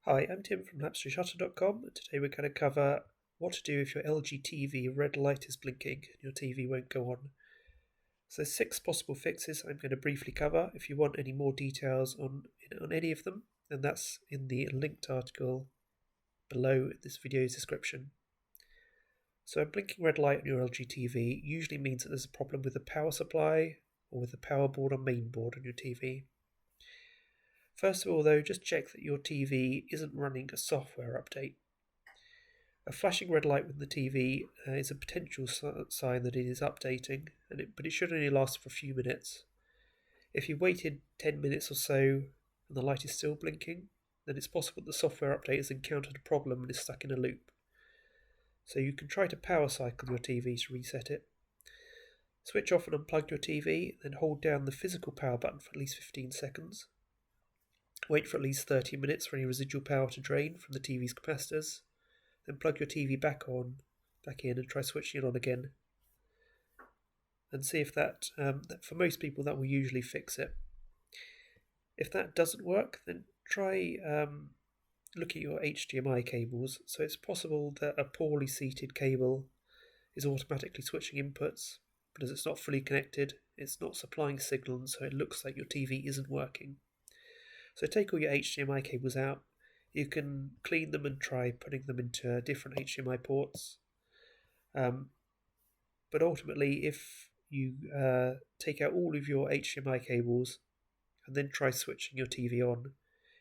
Hi, I'm Tim from Troubleshooting.com, and today we're going to cover what to do if your LG TV red light is blinking and your TV won't go on. So there's 6 possible fixes I'm going to briefly cover. If you want any more details on any of them, then that's in the linked article below this video's description. So a blinking red light on your LG TV usually means that there's a problem with the power supply or with the power board or main board on your TV. First of all though, just check that your TV isn't running a software update. A flashing red light with the TV is a potential sign that it is updating, but it should only last for a few minutes. If you waited 10 minutes or so and the light is still blinking, then it's possible the software update has encountered a problem and is stuck in a loop. So you can try to power cycle your TV to reset it. Switch off and unplug your TV, then hold down the physical power button for at least 15 seconds. Wait for at least 30 minutes for any residual power to drain from the TV's capacitors. Then plug your TV back in and try switching it on again. And see if that for most people, that will usually fix it. If that doesn't work, then try look at your HDMI cables. So it's possible that a poorly seated cable is automatically switching inputs, but as it's not fully connected, it's not supplying signal, and so it looks like your TV isn't working. So take all your HDMI cables out. You can clean them and try putting them into different HDMI ports. But ultimately, if you take out all of your HDMI cables and then try switching your TV on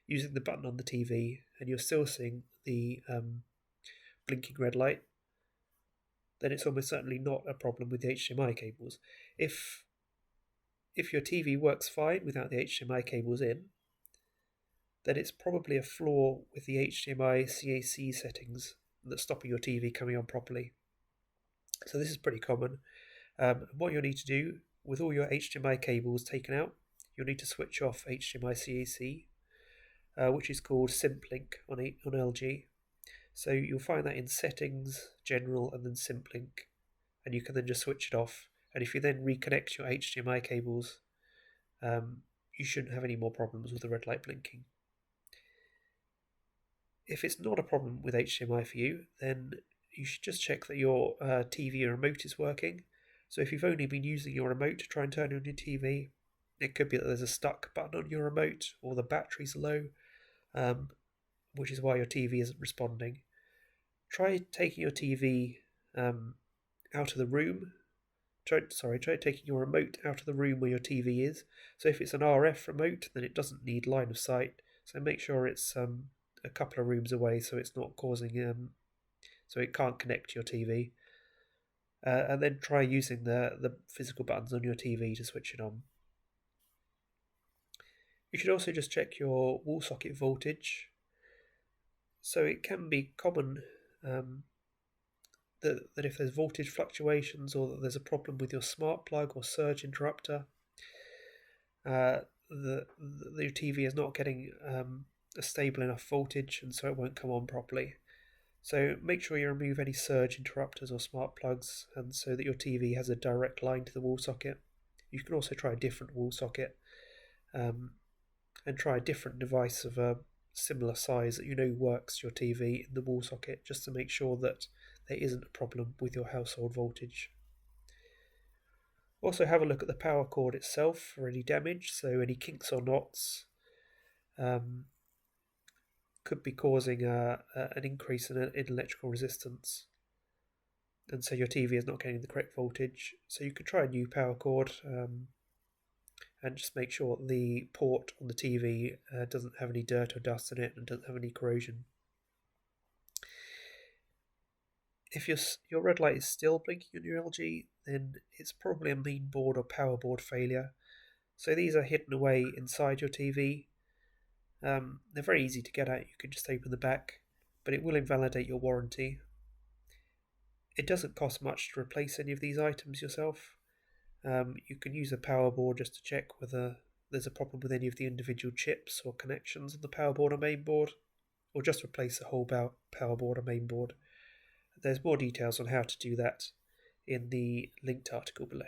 using the button on the TV, and you're still seeing the blinking red light, then it's almost certainly not a problem with the HDMI cables. If your TV works fine without the HDMI cables in, then it's probably a flaw with the HDMI CAC settings that's stopping your TV coming on properly. So this is pretty common. What you'll need to do with all your HDMI cables taken out, you'll need to switch off HDMI CAC, which is called SimpLink on LG. So you'll find that in Settings, General, and then SimpLink, and you can then just switch it off. And if you then reconnect your HDMI cables, you shouldn't have any more problems with the red light blinking. If it's not a problem with HDMI for you, then you should just check that your TV remote is working. So if you've only been using your remote to try and turn on your TV, it could be that there's a stuck button on your remote or the battery's low, which is why your TV isn't responding. Try taking your TV out of the room. Try taking your remote out of the room where your TV is. So if it's an RF remote, then it doesn't need line of sight. So make sure it's a couple of rooms away, so it's not causing so it can't connect to your TV. And then try using the physical buttons on your TV to switch it on. You should also just check your wall socket voltage. So it can be common that if there's voltage fluctuations or that there's a problem with your smart plug or surge interrupter, the TV is not getting a stable enough voltage, and so it won't come on properly. So make sure you remove any surge interrupters or smart plugs, and so that your TV has a direct line to the wall socket. You can also try a different wall socket and try a different device of a similar size that you know works your TV in the wall socket, just to make sure that there isn't a problem with your household voltage. Also have a look at the power cord itself for any damage, so any kinks or knots could be causing an increase in electrical resistance, and so your TV is not getting the correct voltage. So you could try a new power cord and just make sure the port on the TV doesn't have any dirt or dust in it and doesn't have any corrosion. If your red light is still blinking on your LG, then it's probably a main board or power board failure. So these are hidden away inside your TV. They're very easy to get at. You can just open the back, but it will invalidate your warranty. It doesn't cost much to replace any of these items yourself. You can use a power board just to check whether there's a problem with any of the individual chips or connections on the power board or main board, or just replace the whole power board or main board. There's more details on how to do that in the linked article below.